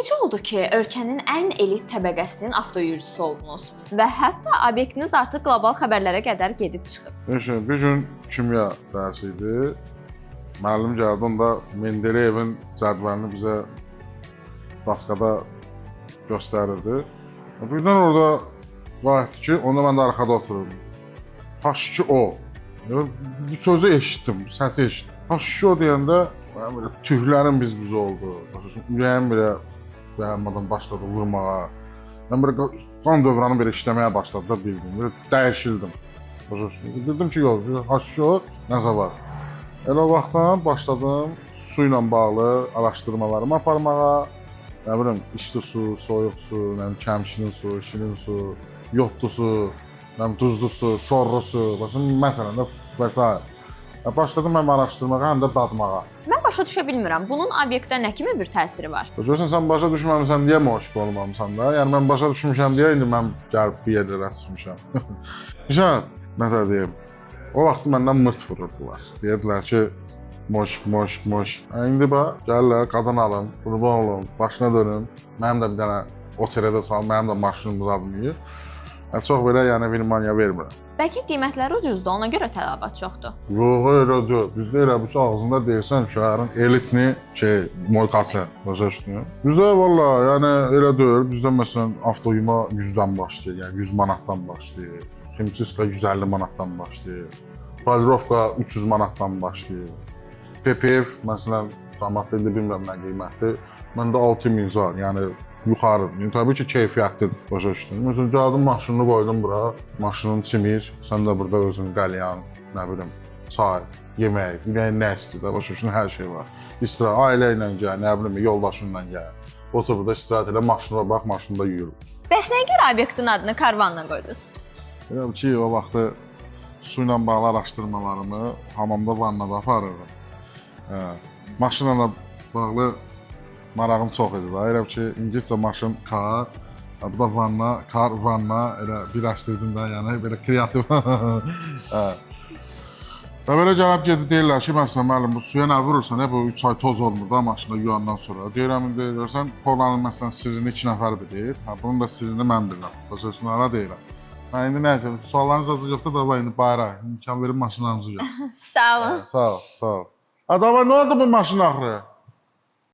Necə oldu ki, ölkənin ən elit təbəqəsinin avtoyürücüsü oldunuz və hətta obyektiniz artıq qlobal xəbərlərə qədər gedib çıxıb? Bir gün kimya dərsi idi. Müəllim gəldi, onda Mendeleyevin cədvəlini bizə daskada göstərirdi. Birdən orada qayıtdı ki, onda mən də arxada otururdum. H2O. Bu sözü eşitdim, səsi eşitdim. H2O deyəndə tüylərim biz oldu. Ürəyim belə dayanmadan başladı vurmağa. Mən belə qan dövranım belə işləməyə başladı da bildim. Belə dəyişildim. Dedim ki, yox, H2O nəsə var. Elə vaxtdan başladım su ilə bağlı araşdırmalarımı aparmağa. Nə bilim, içli su, soyuq su, kəmşinin su, şirin su, yodlu su, duzlu su, şorlu su, məsələn də və s. Başladım mən araşdırmağa, həm də dadmağa. Mən başa düşə bilmirəm, bunun obyektdə nə kimi bir təsiri var? Görürsən, sən başa düşməmisən deyə moşq olmamısan da. Yəni mən başa düşmüşəm deyə indi mən gəlib bir yerlərə çıxmışam. Nişan, nətər deyim, o vaxt məndən mırt vururdular. Deyirdilər ki, moşq. İndi bax, gəlirlər, qadın alın, qurban olun, başına dönün. Mənim də bir dənə o çerədə salın, mənim də maşınımız admayır. Çox belə yəni vimaniya vermirəm. Bəlkə qiymətləri ucuzdur, ona görə tələbat çoxdur. Yox, elə deyil. Bizdə elə bu ki, ağzında deyirsən şəhərin elitni moykası, başa düşdün? Bizdə valla, yəni elə deyil. Bizdə məsələn avtoyuma 100-dən başlayır, yəni 100 manatdan başlayır. Ximçiska 150 manatdan başlayır. Polirovka 300 manatdan başlayır. PPF məsələn, cəmaatda indi bilmirəm nə qiymətdir. Məndə 6000 zar, yəni yuxarıdır. Təbii ki, keyfiyyətlidir, başa düşdün. Məsələn, gəldim maşınını qoydum bura, maşının çimir, sən də burada özün qəlyan, nə bilim, çay, yemək, nə istəyir, başa düşdün, hər şey var. İstirahət, ailə ilə gəl, nə bilim, yoldaşınla gəl. Otur burada istirahət elə, maşına bax, maşında yürü. Bəs nəyə görə obyektin adını Karvanla qoydunuz? Elə ki, o vaxtı su ilə bağlı araşdırmalarımı hamamda, vannada aparırdım. Maşınla da bağlı marağım çox idi da. Elə ki, İngiliscə maşın kar, bu da vanna, kar, vanna, elə birləşdirdim də, yəni belə kreativ. Və belə gəlib gedib deyirlər ki, məsələn, müəllim, bu suya nə vurursan, bu 3 ay toz olmur da maşına yuyandan sonra. Deyirəm, indi görsən, kolanın məsələn sirrini 2 nəfər bilir, bunun da sirrini mən bilirəm. Başa ara deyirəm. Mən indi nəysə, suallarınız azı yoxdur da, indi bayrağı, imkan verin maşınlarınızı yox. Sağ olun. Sağ ol. Adama, nə oldu bu maşın axırı?